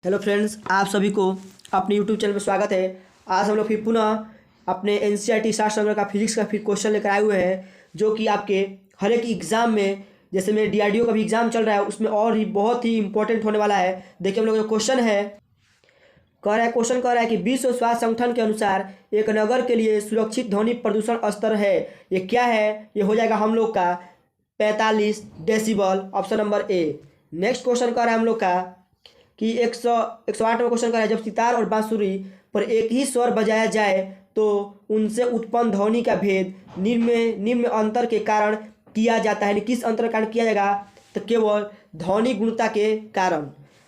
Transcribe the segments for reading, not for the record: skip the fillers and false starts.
Hello friends, आप सभी को अपने यूट्यूब चैनल में स्वागत है। आज हम लोग फिर पुनः अपने एनसीईआरटी शास्त्र संग्रह का फिजिक्स का फिर क्वेश्चन लेकर आए हुए हैं, जो कि आपके हर एक एग्जाम में, जैसे मेरे डीआरडीओ का भी एग्जाम चल रहा है, उसमें और ही बहुत ही इंपॉर्टेंट होने वाला है। देखिए हम लोग जो क्वेश्चन है क्वेश्चन कह रहा है कि विश्व स्वास्थ्य संगठन के अनुसार एक नगर के लिए सुरक्षित ध्वनि प्रदूषण स्तर है, ये क्या है? ये हो जाएगा हम लोग का 45 decibel, option number A. Next question कह रहा है हम लोग का कि 108 में क्वेश्चन कर रहा है, जब सितार और बांसुरी पर एक ही स्वर बजाया जाए तो उनसे उत्पन्न ध्वनि का भेद निम्न अंतर के कारण किया जाता है। किस अंतर के कारण किया जाएगा? तो केवल ध्वनि गुणता के कारण।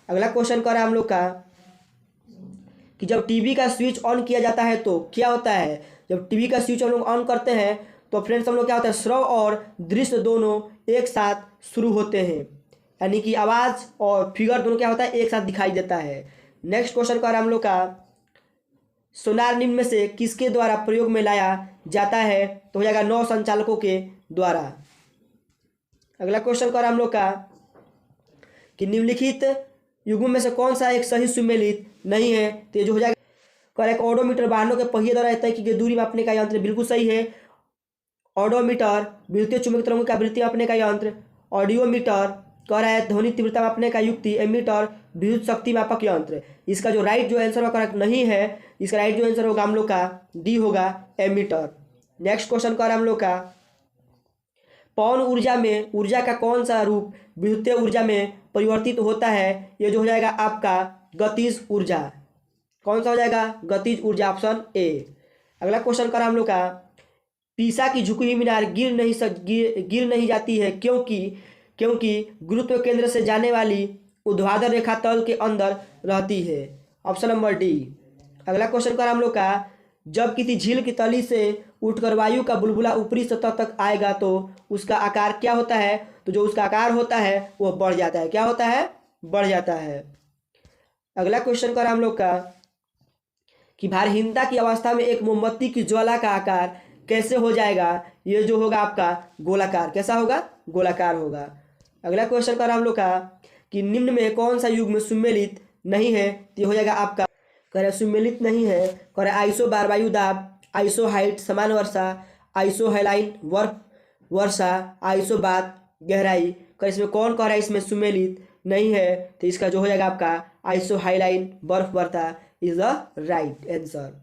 अगला क्वेश्चन कर रहा है हम लोग का कि जब टीवी का स्विच ऑन किया जाता है तो क्या होता है? जब टीवी का स्विच हम लोग ऑन करते हैं तो फ्रेंड्स हम लोग क्या होता है, श्रव और दृश्य दोनों एक साथ शुरू होते हैं, यानी कि आवाज़ और फिगर दोनों क्या होता है, एक साथ दिखाई देता है। नेक्स्ट क्वेश्चन का हम लोग का सोनार निम्न में से किसके द्वारा प्रयोग में लाया जाता है? तो हो जाएगा नौ संचालकों के द्वारा। अगला क्वेश्चन का हम लोग का कि निम्नलिखित युग्म में से कौन सा एक सही सुमेलित नहीं है? तो ये जो हो जाएगा करेक्ट, ऑडोमीटर वाहनों के पहिए द्वारा तय की गई दूरी मापने का यंत्र, बिल्कुल सही है। ऑडोमीटर विद्युतीय चुंबकीय तरंगों की आवृत्ति मापने का यंत्र। ऑडियोमीटर कह रहा है ध्वनि तीव्रता मापने का युक्ति। एमीटर विद्युत शक्ति मापक यंत्र। इसका जो राइट आंसर करेक्ट नहीं है, इसका राइट आंसर होगा हम लोग का डी होगा, एमीटर। नेक्स्ट क्वेश्चन कर हम लोग का पवन ऊर्जा में ऊर्जा का कौन सा रूप विद्युतीय ऊर्जा में परिवर्तित होता है? ये जो हो जाएगा आपका गतिज ऊर्जा। कौन सा हो जाएगा? गतिज ऊर्जा, ऑप्शन ए। अगला क्वेश्चन कर हम लोग का पीसा की झुकी हुई मीनार गिर नहीं जाती है क्योंकि गुरुत्व केंद्र से जाने वाली ऊर्ध्वाधर रेखा तल के अंदर रहती है, ऑप्शन नंबर डी। अगला क्वेश्चन कर हम लोग का जब किसी झील की तली से उठकर वायु का बुलबुला ऊपरी सतह तक आएगा तो उसका आकार क्या होता है? तो जो उसका आकार होता है वो बढ़ जाता है। क्या होता है? बढ़ जाता है। अगला क्वेश्चन कर हम लोग का कि भारहीनता की अवस्था में एक मोमबत्ती की ज्वाला का आकार कैसे हो जाएगा? ये जो होगा आपका गोलाकार। कैसा होगा? गोलाकार होगा। अगला क्वेश्चन कर हम लोग का कि निम्न में कौन सा युग्म सुमेलित नहीं है? तो ये हो जाएगा आपका कह सुमेलित नहीं है, कह आइसो बार वायु दाब, आइसो हाइट समान वर्षा, आइसो हाइलाइन वर्षा, आइसो बात गहराई। कर इसमें कौन कह रहा है इसमें सुमेलित नहीं है? तो इसका जो हो जाएगा आपका आइसो हाइलाइन बर्फ वर्षा is the right answer.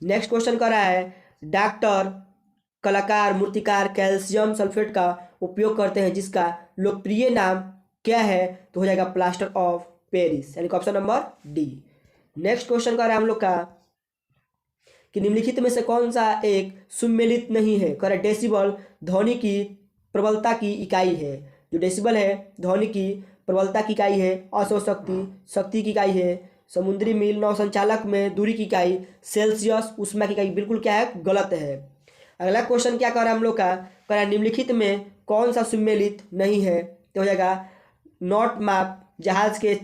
Next question कर रहा है डॉक्टर कलाकार मूर्तिकार कैल्शियम सल्फेट का उपयोग करते हैं जिसका लोकप्रिय नाम क्या है? तो हो जाएगा प्लास्टर ऑफ पेरिस, यानी कि option number D. Next question कर रहा है हम लोग का कि निम्नलिखित में से कौन सा एक सुमेलित नहीं है? कह रहा डेसिबल ध्वनि की प्रबलता की इकाई है। जो डेसिबल है ध्वनि की प्रबलता की इकाई है। असौ शक्ति की इकाई है। समुद्री मील नौ संचालक में दूरी की इकाई। सेल्सियस ऊष्मा की इकाई। बिल्कुल क्या है? गलत है। अगला क्वेश्चन क्या कर रहा है हम लोग का कह रहा है निम्नलिखित में कौन सा सुमेलित नहीं है? तो हो जाएगा नॉट माप जहाज के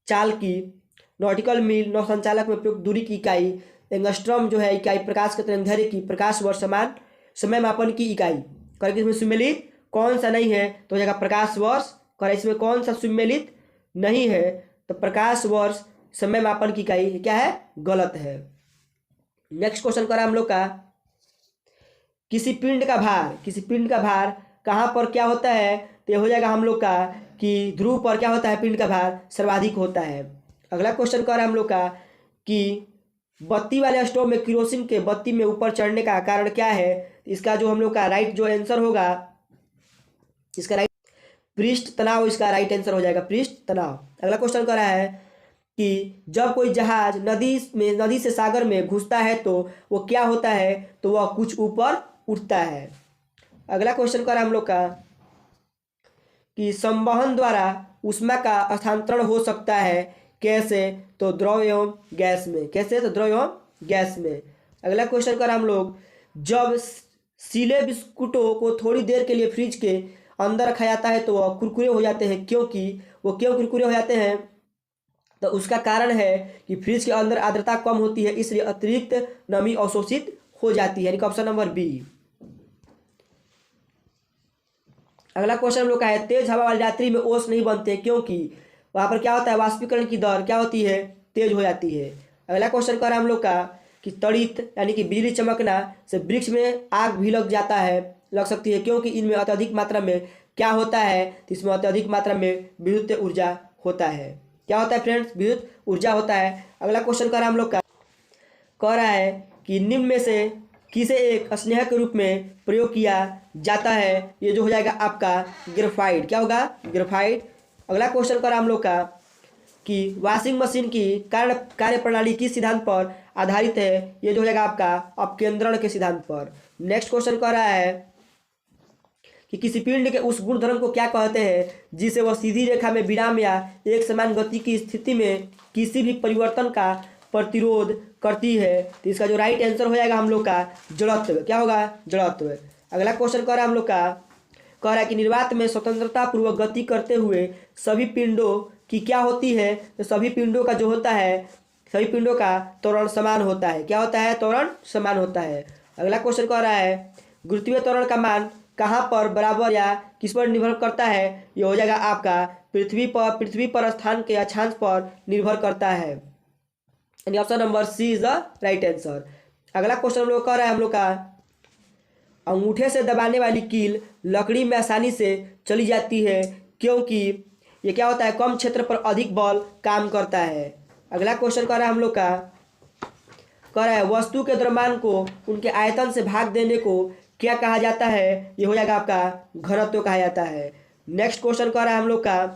चाल की। नॉटिकल मील नौ संचालक में प्रयुक्त दूरी की इकाई। एंगस्ट्रॉम जो है इकाई प्रकाश के तरंगदैर्घ्य की। प्रकाश वर्ष समान समय मापन की इकाई। करके इसमें सुमेलित कौन सा नहीं है? तो हो जाएगा प्रकाश वर्ष। कर इसमें कौन सा सुमेलित नहीं है? तो प्रकाश वर्ष समय मापन की इकाई क्या है? गलत है। नेक्स्ट क्वेश्चन करा हम लोग का किसी पिंड का भार कहाँ पर क्या होता है? तो ये हो जाएगा हम लोग का कि ध्रुव पर क्या होता है? पिंड का भार सर्वाधिक होता है। अगला क्वेश्चन कर रहा है हम लोग का कि बत्ती वाले स्टोव में केरोसिन के बत्ती में ऊपर चढ़ने का कारण क्या है? इसका जो हम लोग का राइट जो आंसर होगा, इसका राइट पृष्ठ तनाव, इसका राइट आंसर हो जाएगा पृष्ठ तनाव। अगला क्वेश्चन कर रहा है कि जब कोई जहाज नदी से सागर में घुसता है तो वो क्या होता है? तो वह कुछ ऊपर उठता है। अगला क्वेश्चन कर रहा है हम लोग का कि संवहन द्वारा ऊष्मा का स्थानांतरण हो सकता है कैसे? तो द्रव एवं गैस में। कैसे? तो द्रव एवं गैस में। अगला क्वेश्चन कर हम लोग जब सीले बिस्कुटों को थोड़ी देर के लिए फ्रिज के अंदर रखा जाता है तो वह कुरकुरे हो जाते हैं, क्यों कुरकुरे हो जाते हैं? तो उसका कारण है कि फ्रिज के अंदर आर्द्रता कम होती है, इसलिए अतिरिक्त नमी अवशोषित हो जाती है, यानी कि ऑप्शन नंबर बी। अगला क्वेश्चन हम लोग का है तेज हवा वाली रात्रि में ओस नहीं बनते क्योंकि वहाँ पर क्या होता है, वाष्पीकरण की दर क्या होती है, तेज हो जाती है। अगला क्वेश्चन कर हम लोग का कि तड़ित यानी कि बिजली चमकना से वृक्ष में आग भी लग जाता है, लग सकती है, क्योंकि इनमें अत्यधिक मात्रा में क्या होता है, तो इसमें अत्यधिक मात्रा में विद्युत ऊर्जा होता है। क्या होता है फ्रेंड्स, विद्युत ऊर्जा होता है। अगला क्वेश्चन कर हम लोग का कह रहा है कि निम्न में से किसे एक स्नेह के रूप में प्रयोग किया जाता है। ये जो हो जाएगा आपका ग्रेफाइट। क्या होगा, ग्रेफाइट। अगला क्वेश्चन कर हम लोग का कि वॉशिंग मशीन की कार्य प्रणाली किस सिद्धांत पर आधारित है। ये जो हो जाएगा आपका अपकेंद्रण के सिद्धांत पर। नेक्स्ट क्वेश्चन कह रहा है कि किसी पिंड के उस गुण धर्म को क्या कहते हैं जिसे वह सीधी रेखा में विराम या एक समान गति की स्थिति में किसी भी परिवर्तन का प्रतिरोध करती है। तो इसका जो राइट आंसर हो जाएगा हम लोग का जड़त्व। क्या होगा, जड़त्व। अगला क्वेश्चन कह रहा है हम लोग का कह रहा है कि निर्वात में स्वतंत्रता पूर्वक गति करते हुए सभी पिंडों की क्या होती है। तो सभी पिंडों का जो होता है, सभी पिंडों का त्वरण समान होता है। क्या होता है, त्वरण समान होता है। अगला क्वेश्चन कह रहा है गुरुत्वीय त्वरण का मान कहाँ पर बराबर या किस पर निर्भर करता है। ये हो जाएगा आपका पृथ्वी पर स्थान के अक्षांश पर निर्भर करता है, यानी option number C is the right answer. अगला क्वेश्चन हम लोग कह रहा है हम लोग का अंगूठे से दबाने वाली कील लकड़ी में आसानी से चली जाती है क्योंकि ये क्या होता है, कम क्षेत्र पर अधिक बल काम करता है। अगला क्वेश्चन कह रहा है हम लोग का कह रहा है वस्तु के द्रव्यमान को उनके आयतन से भाग देने को क्या कहा जाता है। ये हो जाएगा आपका घनत्व कहा जाता है। नेक्स्ट क्वेश्चन कह रहा है हम लोग का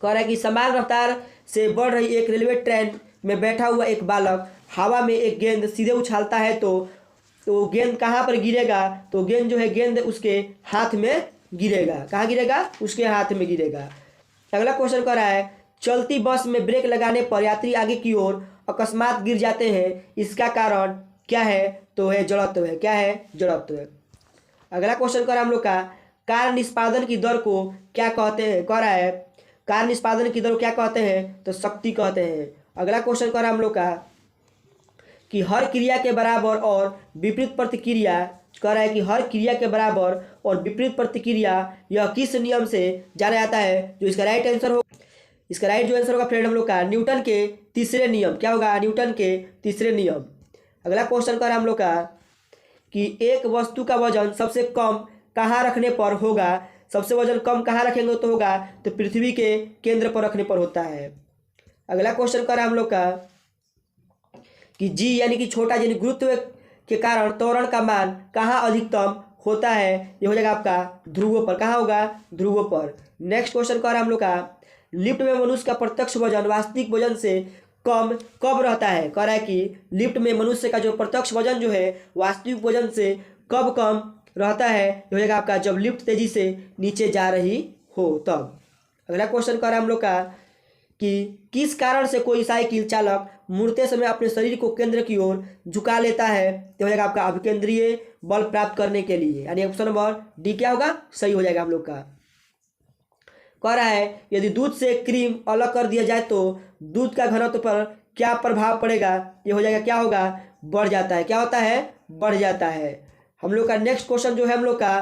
कह रहा है कि समान रफ्तार से बढ़ रही एक रेलवे ट्रेन में बैठा हुआ एक बालक हवा में एक गेंद सीधे उछालता है तो गेंद कहाँ पर गिरेगा। तो गेंद जो है, गेंद उसके हाथ में गिरेगा। कहाँ गिरेगा, उसके हाथ में गिरेगा। अगला क्वेश्चन कह रहा है चलती बस में ब्रेक लगाने पर यात्री आगे की ओर अकस्मात गिर जाते हैं, इसका कारण क्या है। तो है जड़त्व है। क्या है, जड़त्व। अगला क्वेश्चन कह रहा है हम लोग का कार्य निष्पादन की दर को क्या कहते हैं। कह रहा है कार्य निष्पादन की दर को क्या कहते हैं, तो शक्ति कहते हैं। अगला क्वेश्चन कह रहा है हम लोग का कि हर क्रिया के बराबर और विपरीत प्रतिक्रिया। कह रहा है कि हर क्रिया के बराबर और विपरीत प्रतिक्रिया यह किस नियम से जाना जाता है। जो इसका राइट आंसर हो, इसका राइट जो आंसर होगा फ्रेंड हम लोग का न्यूटन के तीसरे नियम। क्या होगा, न्यूटन के तीसरे नियम। अगला क्वेश्चन कर हम लोग का कि एक वस्तु का वजन सबसे कम कहाँ रखने पर होगा। सबसे वजन कम कहाँ रखेंगे तो होगा, तो पृथ्वी के केंद्र पर रखने पर होता है। अगला क्वेश्चन कर हम लोग का कि जी यानी कि छोटा, यानी गुरुत्व के कारण त्वरण का मान कहाँ अधिकतम होता है। ये हो जाएगा आपका ध्रुवों पर। कहाँ होगा, ध्रुवों पर। नेक्स्ट क्वेश्चन कर हम लोग का लिफ्ट में मनुष्य का प्रत्यक्ष वजन वास्तविक वजन से कम कब रहता है। कह रहा है कि लिफ्ट में मनुष्य का जो प्रत्यक्ष वजन जो है वास्तविक वजन से कब कम रहता है। ये हो जाएगा आपका जब लिफ्ट तेजी से नीचे जा रही हो तब। अगला क्वेश्चन कर रहा है हम लोग का कि किस कारण से कोई साइकिल चालक मुड़ते समय अपने शरीर को केंद्र की ओर झुका लेता है। तो हो जाएगा आपका अभिकेंद्रीय बल प्राप्त करने के लिए, यानी ऑप्शन नंबर डी क्या होगा, सही हो जाएगा हम लोग का। कह रहा है यदि दूध से क्रीम अलग कर दिया जाए तो दूध का घनत्व पर क्या प्रभाव पड़ेगा। ये हो जाएगा क्या होगा, बढ़ जाता है। क्या होता है, बढ़ जाता है। हम लोग का नेक्स्ट क्वेश्चन जो है हम लोग का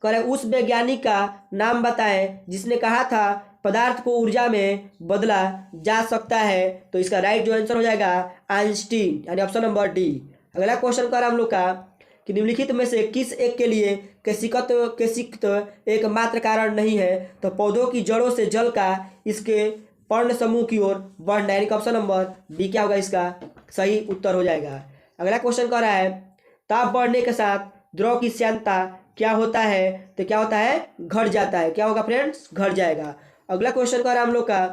कह रहे उस वैज्ञानिक का नाम बताएं जिसने कहा था पदार्थ को ऊर्जा में बदला जा सकता है। तो इसका राइट जो आंसर हो जाएगा आइंस्टीन, यानी ऑप्शन नंबर डी। अगला क्वेश्चन कर हम लोग का कि निम्नलिखित में से किस एक के लिए केशिकत्व एक मात्र कारण नहीं है। तो पौधों की जड़ों से जल का इसके पर्ण समूह की ओर बढ़ना, यानी ऑप्शन नंबर डी क्या होगा, इसका सही उत्तर हो जाएगा। अगला क्वेश्चन कर रहा है ताप बढ़ने के साथ द्रव की श्यानता क्या होता है। तो क्या होता है, घट जाता है। क्या होगा फ्रेंड्स, घट जाएगा। अगला क्वेश्चन कर रहा है हम लोग का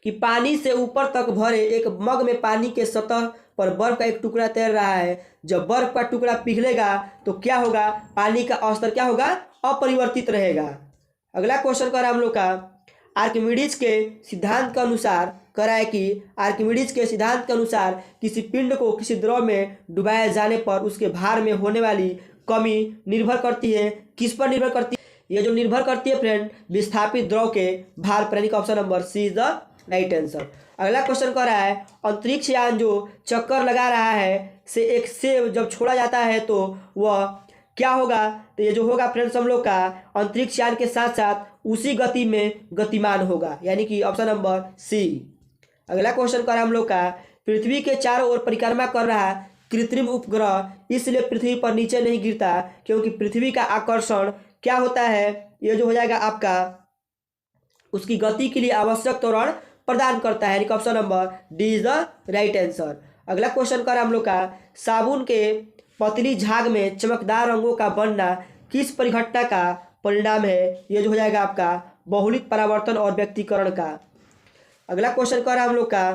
कि पानी से ऊपर तक भरे एक मग में पानी के सतह पर बर्फ का एक टुकड़ा तैर रहा है। जब बर्फ का टुकड़ा पिघलेगा तो क्या होगा, पानी का स्तर क्या होगा, अपरिवर्तित रहेगा। अगला क्वेश्चन कर रहा है हम लोग का आर्किमिडीज के सिद्धांत के अनुसार कह रहा है कि आर्किमिडीज के सिद्धांत के अनुसार किसी पिंड को किसी द्रव में डुबाए जाने पर उसके भार में होने वाली कमी निर्भर करती है, किस पर निर्भर करती है। ये जो निर्भर करती है फ्रेंड विस्थापित द्रव के भार पर, यानी option number C is the right answer. अगला क्वेश्चन कह रहा है अंतरिक्ष यान जो चक्कर लगा रहा है से एक से जब छोड़ा जाता है तो वह क्या होगा। तो ये जो होगा फ्रेंड्स हम लोग का अंतरिक्ष यान के साथ साथ उसी गति में गतिमान होगा, यानी कि ऑप्शन नंबर सी। अगला क्वेश्चन कर हम लोग का, पृथ्वी के चारों ओर परिक्रमा कर रहा कृत्रिम उपग्रह इसलिए पृथ्वी पर नीचे नहीं गिरता क्योंकि पृथ्वी का आकर्षण क्या होता है, ये जो हो जाएगा आपका उसकी गति के लिए आवश्यक त्वरण प्रदान करता है, यानी कि option number D is the right answer. अगला क्वेश्चन कर हम लोग का, साबुन के पतली झाग में चमकदार रंगों का बनना किस परिघटना का परिणाम है, ये जो हो जाएगा आपका बहुलिक परावर्तन और व्यक्तीकरण का। अगला क्वेश्चन कर हम लोग का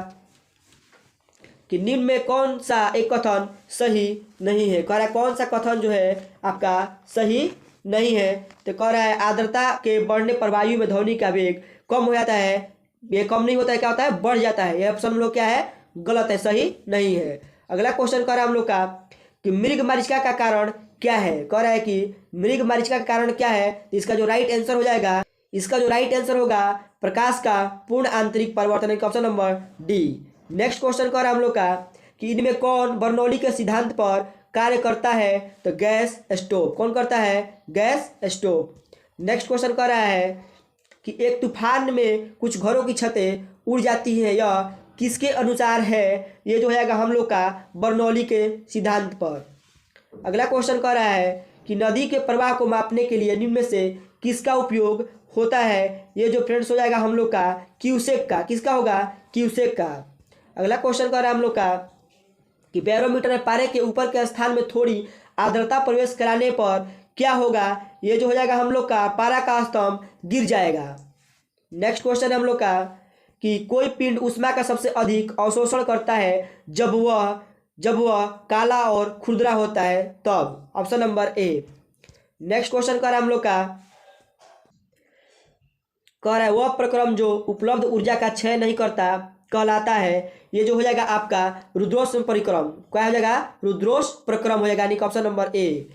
कि निम्न में कौन सा एक कथन सही नहीं है, कह रहा है कौन सा कथन जो है आपका सही नहीं है, तो कह रहा है आर्द्रता के बढ़ने पर वायु में ध्वनि का वेग कम हो जाता है, ये कम नहीं होता है, क्या होता है बढ़ जाता है, ये ऑप्शन हम लोग क्या है गलत है, सही नहीं है। अगला क्वेश्चन कर रहा है हम लोग का कि मृग मरीचिका का कारण क्या है, कह रहा है कि मृग मरीचिका का कारण क्या है, तो इसका जो राइट आंसर हो जाएगा, इसका जो राइट आंसर होगा प्रकाश का पूर्ण आंतरिक परिवर्तन, option number D. Next question कर हम लोग का कि इनमें कौन बर्नौली के सिद्धांत पर कार्य करता है, तो गैस स्टोव, कौन करता है गैस स्टोव। नेक्स्ट क्वेश्चन कर रहा है कि एक तूफान में कुछ घरों की छतें उड़ जाती हैं, यह किसके अनुसार है, ये जो है हम लोग का बर्नौली के सिद्धांत पर। अगला क्वेश्चन कर रहा है कि नदी के प्रवाह को मापने के लिए निम्न में से किसका उपयोग होता है, ये जो फ्रेंड्स हो जाएगा हम लोग का क्यूसेक का, किसका होगा क्यूसेक का। अगला क्वेश्चन कर रहा है हम लोग का कि बैरोमीटर में पारे के ऊपर के स्थान में थोड़ी आर्द्रता प्रवेश कराने पर क्या होगा, ये जो हो जाएगा हम लोग का पारा का स्तंभ गिर जाएगा। नेक्स्ट क्वेश्चन है हम लोग का कि कोई पिंड ऊष्मा का सबसे अधिक अवशोषण करता है जब वह काला और खुरदरा होता है तब, option number A. Next question कर हम लोग का कह रहा है वह प्रक्रम जो उपलब्ध ऊर्जा का क्षय नहीं करता कहलाता है, ये जो हो जाएगा आपका रुद्रोष परिक्रम, क्या हो जाएगा रुद्रोष प्रक्रम हो जाएगा, यानी कि ऑप्शन नंबर ए।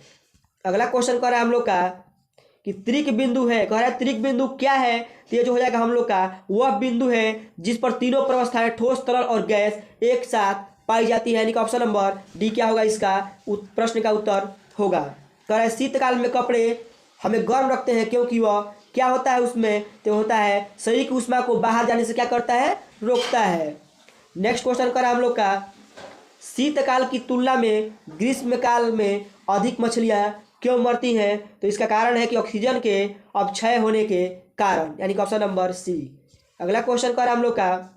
अगला क्वेश्चन कर रहा है हम लोग का कि त्रिक बिंदु है, कह रहा है त्रिक बिंदु क्या है, तो ये जो हो जाएगा हम लोग का वह बिंदु है जिस पर तीनों प्रवस्थाएं ठोस तरल और गैस एक साथ पाई जाती है, यानी कि ऑप्शन नंबर डी क्या होगा इसका प्रश्न का उत्तर होगा। कह रहा है शीतकाल में कपड़े हमें गर्म रखते हैं क्योंकि वह क्या होता है उसमें, तो होता है शरीर की ऊष्मा को बाहर जाने से क्या करता है रोकता है। नेक्स्ट क्वेश्चन करा हम लोग का शीतकाल की तुलना में ग्रीष्मकाल में अधिक मछलियां क्यों मरती हैं, तो इसका कारण है कि ऑक्सीजन के अपक्षय होने के कारण, यानी कि ऑप्शन नंबर सी। अगला क्वेश्चन करा हम लोग का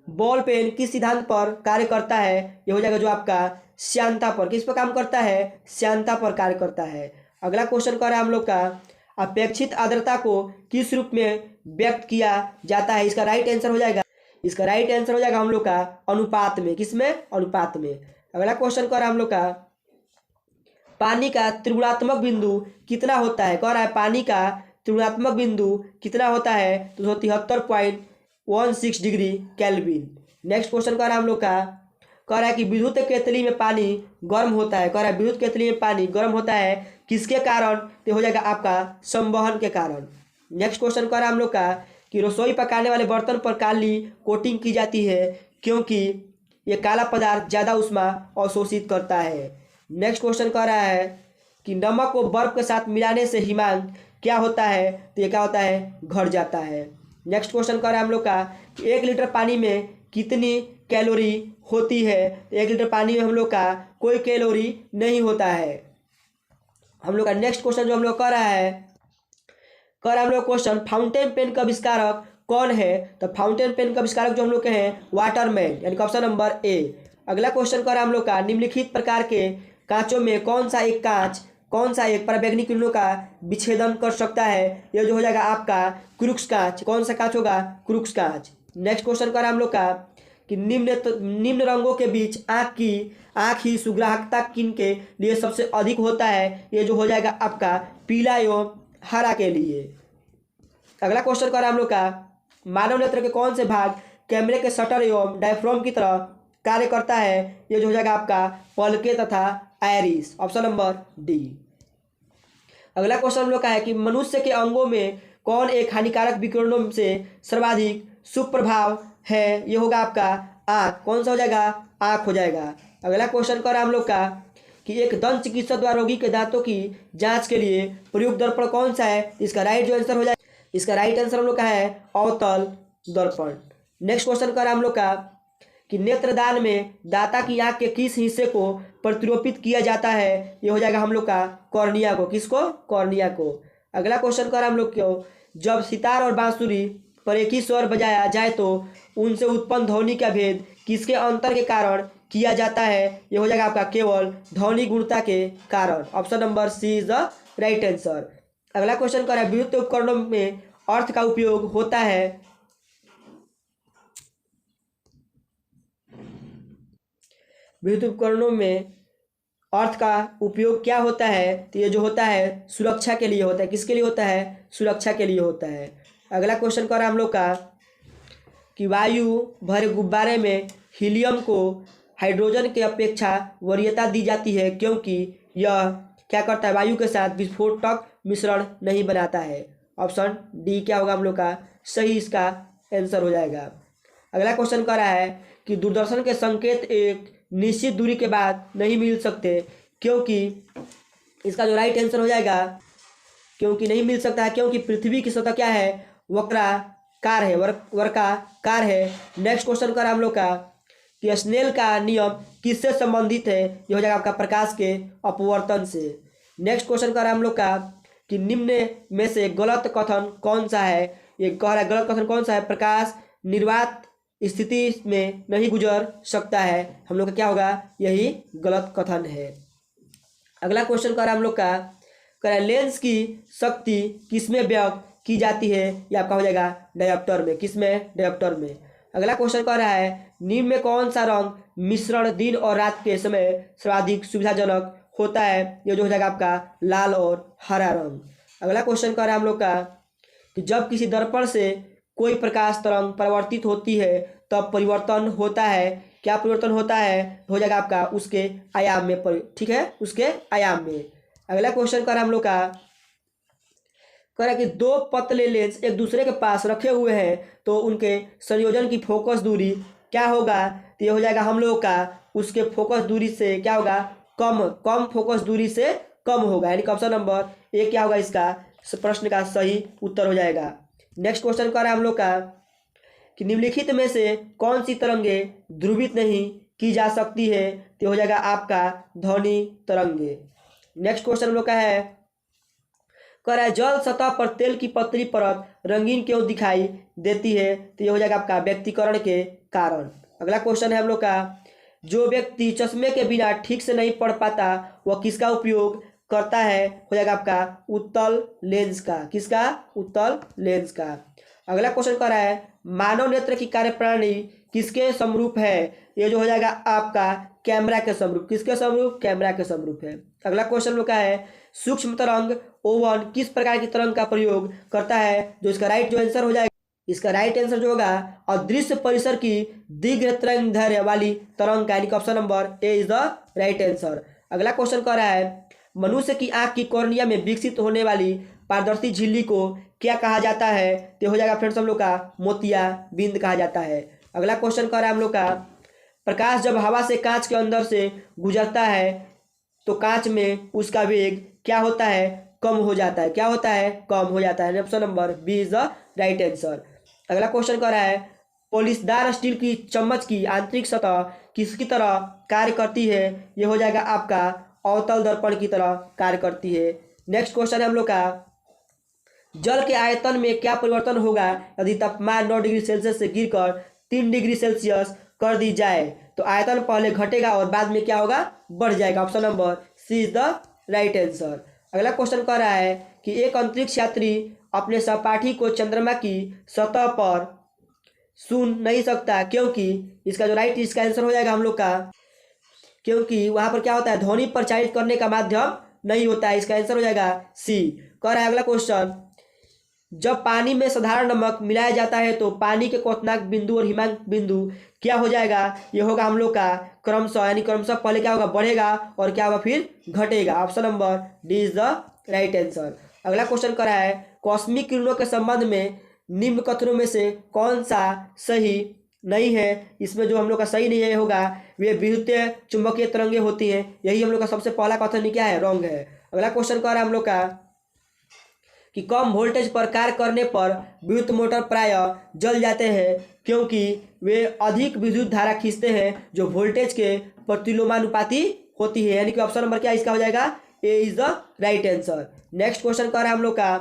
बॉल पेन किस सिद्धांत पर कार्य करता है, ये हो जाएगा जो आपका श्यानता पर, किस पर काम करता है श्यानता पर कार्य करता है। अगला क्वेश्चन करा हम लोग का अपेक्षित आर्द्रता को किस रूप में व्यक्त किया जाता है, इसका राइट आंसर हो जाएगा, इसका राइट आंसर हो जाएगा हम लोग का अनुपात में, किसमें अनुपात में। अगला क्वेश्चन कर हम लोग का पानी का त्रिगुणात्मक बिंदु कितना होता है, कह रहा है पानी का त्रिगुणात्मक बिंदु कितना होता है, तो 73.16 डिग्री केल्विन। नेक्स्ट क्वेश्चन कर रहा है हम लोग का कह रहा है कि विद्युत केतली में पानी गर्म होता है, कह रहा है विद्युत केतली में पानी गर्म होता है किसके कारण, तो हो जाएगा आपका संवहन के कारण। नेक्स्ट क्वेश्चन कर रहा है हम लोग का कि रसोई पकाने वाले बर्तन पर काली कोटिंग की जाती है क्योंकि ये काला पदार्थ ज़्यादा ऊष्मा अवशोषित करता है। नेक्स्ट क्वेश्चन कह रहा है कि नमक को बर्फ के साथ मिलाने से हिमांक क्या होता है, तो ये क्या होता है घट जाता है। नेक्स्ट क्वेश्चन कह रहा है हम लोग का कि 1 लीटर पानी में कितनी कैलोरी होती है, तो 1 लीटर पानी में हम लोग का कोई कैलोरी नहीं होता है। हम लोग का नेक्स्ट क्वेश्चन जो हम लोग कर रहा है हम लोग क्वेश्चन फाउंटेन पेन का आविष्कारक कौन है, तो फाउंटेन पेन का आविष्कारक जो हम लोग के हैं वाटरमैन, यानी कि ऑप्शन नंबर ए। अगला क्वेश्चन कर हम लोग का निम्नलिखित प्रकार के कांचों में कौन सा एक पराबैंगनी किरणों का विच्छेदन कर सकता है, यह जो हो जाएगा आपका क्रूक्स कांच, कौन सा कांच होगा क्रूक्स कांच। नेक्स्ट क्वेश्चन कर हम लोग का कि निम्न रंगों के बीच आँख ही सुग्राहकता किन के लिए सबसे अधिक होता है, ये जो हो जाएगा आपका पीला एवं हरा के लिए। अगला क्वेश्चन कर हम लोग का मानव नेत्र के कौन से भाग कैमरे के शटर एवं डायफ्राम की तरह कार्य करता है, ये जो हो जाएगा आपका पलके तथा आयरिस, ऑप्शन नंबर डी। अगला क्वेश्चन हम लोग का है कि मनुष्य के अंगों में कौन एक हानिकारक विकिरणों से सर्वाधिक सुप्रभाव है, ये होगा आपका आँख, कौन सा हो जाएगा आँख हो जाएगा। अगला क्वेश्चन कर हम लोग का कि एक दंत चिकित्सक द्वारा रोगी के दांतों की जांच के लिए प्रयुक्त दर्पण कौन सा है? इसका राइट जो आंसर हो जाए, इसका राइट आंसर हम लोग का है अवतल दर्पण। नेक्स्ट क्वेश्चन कर हम लोग का कि नेत्रदान में दाता की आंख के किस हिस्से को प्रतिरूपित किया जाता है? ये हो जाएगा हम लोग का कॉर्निया को। किसको? कॉर्निया को। अगला क्वेश्चन कर हम लोग को, जब सितार और बांसुरी पर एक ही स्वर बजाया जाए तो उनसे उत्पन्न ध्वनि का भेद किसके अंतर के कारण किया जाता है? ये हो जाएगा आपका केवल ध्वनि गुणता के कारण। Option number C is the right answer. अगला क्वेश्चन कर विद्युत उपकरणों में अर्थ का उपयोग होता है। विद्युत उपकरणों में अर्थ का उपयोग क्या होता है? तो ये जो होता है सुरक्षा के लिए होता है। किसके लिए होता है? सुरक्षा के लिए होता है। अगला क्वेश्चन कर हम लोग का कि वायु भरे गुब्बारे में हीलियम को हाइड्रोजन के अपेक्षा वरीयता दी जाती है क्योंकि यह क्या करता है? वायु के साथ विस्फोटक मिश्रण नहीं बनाता है। ऑप्शन डी क्या होगा हम लोग का सही इसका आंसर हो जाएगा। अगला क्वेश्चन कर रहा है कि दूरदर्शन के संकेत एक निश्चित दूरी के बाद नहीं मिल सकते क्योंकि इसका जो राइट आंसर हो जाएगा क्योंकि नहीं मिल सकता है क्योंकि पृथ्वी की सतह क्या है? वक्राकार है, वर्गाकार है। नेक्स्ट क्वेश्चन कर हम लोग का कि स्नेल का नियम किससे संबंधित है? ये हो जाएगा आपका प्रकाश के अपवर्तन से। नेक्स्ट क्वेश्चन कर हम लोग का कि निम्न में से गलत कथन कौन सा है? ये कह रहा है गलत कथन कौन सा है? प्रकाश निर्वात स्थिति में नहीं गुजर सकता है। हम लोग का क्या होगा? यही गलत कथन है। अगला क्वेश्चन कर हम लोग का लेंस की शक्ति किसमें व्यक्त की जाती है? ये आपका हो जाएगा डायोप्टर में। किसमें? डायोप्टर में। अगला क्वेश्चन कह रहा है निम्न में कौन सा रंग मिश्रण दिन और रात के समय सर्वाधिक सुविधाजनक होता है? ये जो हो जाएगा आपका लाल और हरा रंग। अगला क्वेश्चन कह रहा है हम लोग का कि जब किसी दर्पण से कोई प्रकाश तरंग परिवर्तित होती है तब परिवर्तन होता है। क्या परिवर्तन होता है? हो जाएगा आपका उसके आयाम में। ठीक है, उसके आयाम में। अगला क्वेश्चन कर हम लोग का कह रहा है कि दो पतले लेंस एक दूसरे के पास रखे हुए हैं तो उनके संयोजन की फोकस दूरी क्या होगा? तो ये हो जाएगा हम लोग का उसके फोकस दूरी से क्या होगा? कम फोकस दूरी से कम होगा। यानी कि ऑप्शन नंबर ए क्या होगा इसका प्रश्न का सही उत्तर हो जाएगा। नेक्स्ट क्वेश्चन कर रहा है हम लोग का कि निम्नलिखित में से कौन सी तरंगे ध्रुवित नहीं की जा सकती है? तो हो जाएगा आपका ध्वनि तरंगे। नेक्स्ट क्वेश्चन हम लोग का है कह रहा है जल सतह पर तेल की पतली परत रंगीन क्यों दिखाई देती है? तो ये हो जाएगा आपका व्यक्तिकरण के कारण। अगला क्वेश्चन है हम लोग का जो व्यक्ति चश्मे के बिना ठीक से नहीं पढ़ पाता वह किसका उपयोग करता है? हो जाएगा आपका उत्तल लेंस का। किसका? उत्तल लेंस का। अगला क्वेश्चन कर रहा है मानव नेत्र की कार्यप्रणाली किसके समरूप है? ये जो हो जाएगा आपका कैमरा के समरूप। किसके समरूप? कैमरा के समरूप है। अगला क्वेश्चन लोग का है सूक्ष्म तरंग ओवन किस प्रकार की तरंग का प्रयोग करता है? जो इसका राइट जो आंसर हो जाएगा, इसका राइट आंसर जो होगा अदृश्य परिसर की दीर्घ तरंगदैर्घ्य वाली तरंग का। यानी कि option number A is the right answer. अगला क्वेश्चन कह रहा है मनुष्य की आंख की कॉर्निया में विकसित होने वाली पारदर्शी झिल्ली को क्या कहा जाता है? तो हो जाएगा फ्रेंड्स हम लोग का मोतियाबिंद कहा जाता है। अगला क्वेश्चन कह रहा है हम लोग का प्रकाश जब हवा से कांच के अंदर से गुजरता है तो कांच में उसका वेग क्या होता है? कम हो जाता है। क्या होता है? कम हो जाता है। Option number B is the right answer. अगला क्वेश्चन कह रहा है पॉलिशदार स्टील की चम्मच की आंतरिक सतह किसकी तरह कार्य करती है? ये हो जाएगा आपका अवतल दर्पण की तरह कार्य करती है। नेक्स्ट क्वेश्चन है हम लोग का जल के आयतन में क्या परिवर्तन होगा यदि तापमान 9 डिग्री सेल्सियस से गिरकर 3 डिग्री सेल्सियस कर दी जाए? तो आयतन पहले घटेगा और बाद में क्या होगा? बढ़ जाएगा। Option number C is the right answer. अगला क्वेश्चन कह रहा है कि एक अंतरिक्ष यात्री अपने सहपाठी को चंद्रमा की सतह पर सुन नहीं सकता क्योंकि इसका जो राइट इसका आंसर हो जाएगा हम लोग का क्योंकि वहां पर क्या होता है? ध्वनि प्रचारित करने का माध्यम नहीं होता है। इसका आंसर हो जाएगा सी। कह रहा है अगला क्वेश्चन जब पानी में साधारण नमक मिलाया जाता है तो पानी के क्वथनांक बिंदु और हिमांक बिंदु क्या हो जाएगा? ये होगा हम लोग का क्रमशः। यानी क्रमशः पहले क्या होगा? बढ़ेगा और क्या होगा? फिर घटेगा। Option number D is the right answer. अगला क्वेश्चन कर रहा है कॉस्मिक किरणों के संबंध में निम्न कथनों में से कौन सा सही नहीं है, इसमें जो हम लोग का सही नहीं है होगा वे विद्युतीय चुंबकीय तरंगे होती हैं। यही हम लोग का सबसे पहला कथन क्या है, रॉन्ग है। अगला क्वेश्चन कह रहा है हम लोग का कि कम वोल्टेज पर कार्य करने पर विद्युत मोटर प्राय जल जाते हैं क्योंकि वे अधिक विद्युत धारा खींचते हैं जो वोल्टेज के प्रतिलोमानुपाती होती है। यानी कि ऑप्शन नंबर क्या इसका हो जाएगा, A is the right answer. Next question कह रहा है हम लोग का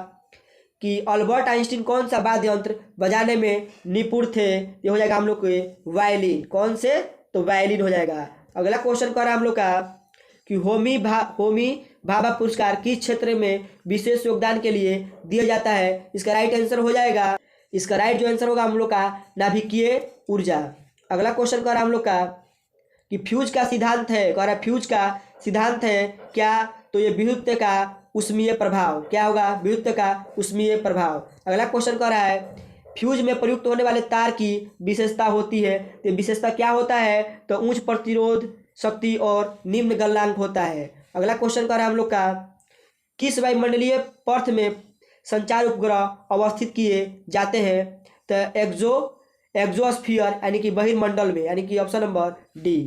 कि अल्बर्ट आइंस्टीन कौन सा वाद्य यंत्र बजाने में निपुण थे। ये हो जाएगा हम लोग के वायलिन। कौन से, तो वायलिन हो जाएगा। अगला क्वेश्चन कह रहा है हम लोग का कि होमी भाभा पुरस्कार किस क्षेत्र में विशेष योगदान के लिए दिया जाता है। इसका राइट आंसर हो जाएगा, इसका राइट जो आंसर होगा हम लोग का नाभिकीय ऊर्जा। अगला क्वेश्चन कह रहा है हम लोग का कि फ्यूज का सिद्धांत है, कह रहा है फ्यूज का सिद्धांत है क्या, तो ये विद्युत का उष्मीय प्रभाव। क्या होगा, विद्युत का उष्मीय प्रभाव। अगला क्वेश्चन कह रहा है फ्यूज में प्रयुक्त होने वाले तार की विशेषता होती है, तो विशेषता क्या होता है, तो उच्च प्रतिरोध शक्ति और निम्न गलनांक होता है। अगला क्वेश्चन कह रहा है हम लोग का किस वायुमंडलीय पर्थ में संचार उपग्रह अवस्थित किए जाते हैं, तो एक्सोस्फीयर यानी कि बहिर्मंडल में, यानी कि ऑप्शन नंबर डी।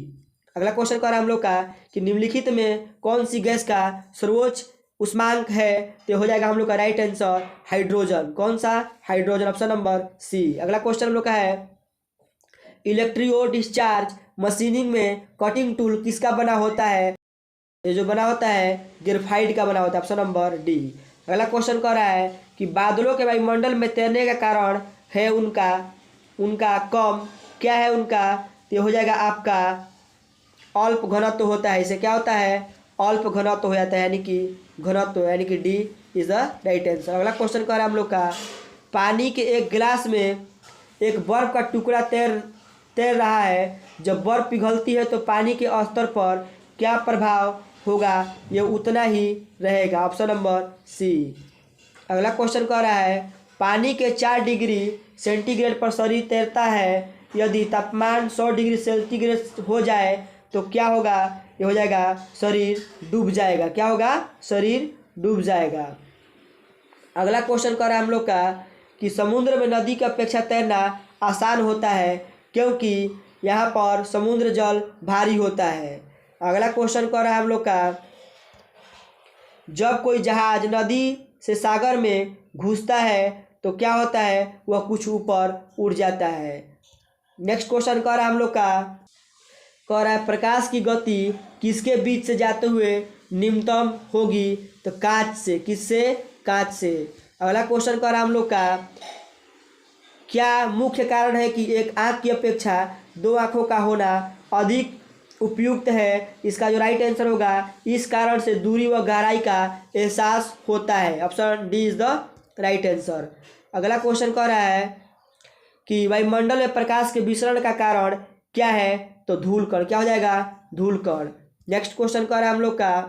अगला क्वेश्चन कह रहा है हम लोग का कि निम्नलिखित में कौन सी गैस का सर्वोच्च उष्मांक है, तो हो जाएगा हम लोग का राइट आंसर हाइड्रोजन। कौन सा, हाइड्रोजन, ऑप्शन नंबर सी। अगला क्वेश्चन हम लोग का है इलेक्ट्रियो डिस्चार्ज मशीनिंग में कटिंग टूल किसका बना होता है, ये जो बना होता है ग्रेफाइट का बना होता है, ऑप्शन नंबर डी। अगला क्वेश्चन कह रहा है कि बादलों के वायुमंडल में तैरने का कारण है उनका कम, क्या है उनका, तो ये हो जाएगा आपका अल्प घनत्व होता है। इसे क्या होता है, अल्प घनत्व हो जाता है, यानी कि घनत्व, यानी कि D is the right answer. अगला क्वेश्चन कह रहा है हम लोग का पानी के एक गिलास में एक बर्फ का टुकड़ा तैर रहा है। जब बर्फ पिघलती है तो पानी के स्तर पर क्या प्रभाव होगा, ये उतना ही रहेगा, ऑप्शन नंबर सी। अगला क्वेश्चन कह रहा है पानी के 4 डिग्री सेंटीग्रेड पर शरीर तैरता है, यदि तापमान 100 डिग्री सेंटीग्रेड हो जाए तो क्या होगा, ये हो जाएगा शरीर डूब जाएगा। क्या होगा, शरीर डूब जाएगा। अगला क्वेश्चन कह रहा है हम लोग का कि समुद्र में नदी की अपेक्षा तैरना आसान होता है क्योंकि यहाँ पर समुद्र जल भारी होता है। अगला क्वेश्चन कह रहा है हम लोग का जब कोई जहाज नदी से सागर में घुसता है तो क्या होता है, वह कुछ ऊपर उड़ जाता है। नेक्स्ट क्वेश्चन कह रहा है हम लोग का, कह रहा है प्रकाश की गति किसके बीच से जाते हुए निम्नतम होगी, तो कांच से। किससे, कांच से। अगला क्वेश्चन कह रहा है हम लोग का क्या मुख्य कारण है कि एक आँख की अपेक्षा 2 आँखों का होना अधिक उपयुक्त है। इसका जो राइट आंसर होगा इस कारण से दूरी व गहराई का एहसास होता है, option D is the right answer. अगला क्वेश्चन कह रहा है कि वायुमंडल में प्रकाश के विसरण का कारण क्या है, तो धूल कण। क्या हो जाएगा, धूल कण। नेक्स्ट क्वेश्चन कह रहा है हम लोग का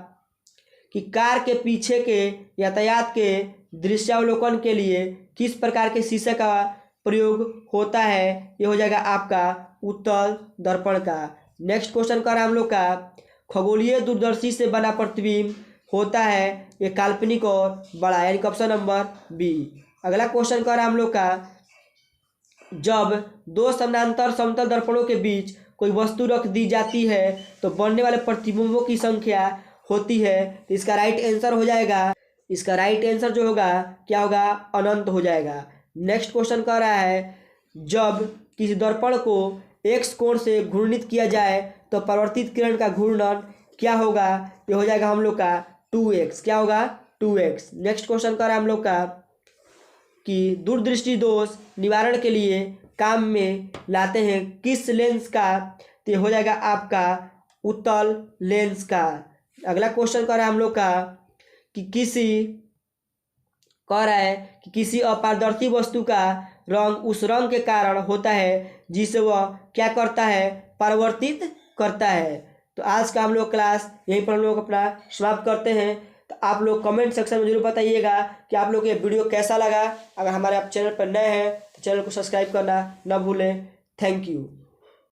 कि कार के पीछे के यातायात के दृश्यावलोकन के लिए किस प्रकार के शीशे का प्रयोग होता है, ये हो जाएगा आपका उत्तल दर्पण का। नेक्स्ट क्वेश्चन कर रहा है हम लोग का खगोलीय दूरदर्शी से बना प्रतिबिंब होता है, ये काल्पनिक और बड़ा, यानी कि ऑप्शन नंबर बी। अगला क्वेश्चन कर रहा है हम लोग का जब 2 समानांतर समतल दर्पणों के बीच कोई वस्तु रख दी जाती है तो बनने वाले प्रतिबिंबों की संख्या होती है, तो इसका राइट आंसर हो जाएगा, इसका राइट आंसर जो होगा क्या होगा, अनंत हो जाएगा। नेक्स्ट क्वेश्चन कह रहा है जब किसी दर्पण को एक्स कोण से घूर्णित किया जाए तो परावर्तित किरण का घूर्णन क्या होगा, ये हो जाएगा हम लोग का 2x। क्या होगा, 2x। नेक्स्ट क्वेश्चन कह रहा है हम लोग का कि दूरदृष्टि दोष निवारण के लिए काम में लाते हैं किस लेंस का, तो ये हो जाएगा आपका उत्तल लेंस का। अगला क्वेश्चन कह रहा है हम लोग का कि किसी अपारदर्शी वस्तु का रंग उस रंग के कारण होता है जिसे वह क्या करता है, परावर्तित करता है। तो आज का हम लोग क्लास यहीं पर हम लोग अपना समाप्त करते हैं। तो आप लोग कमेंट सेक्शन में जरूर बताइएगा कि आप लोग ये वीडियो कैसा लगा। अगर हमारे आप चैनल पर नए हैं तो चैनल को सब्सक्राइब करना ना भूलें। Thank you.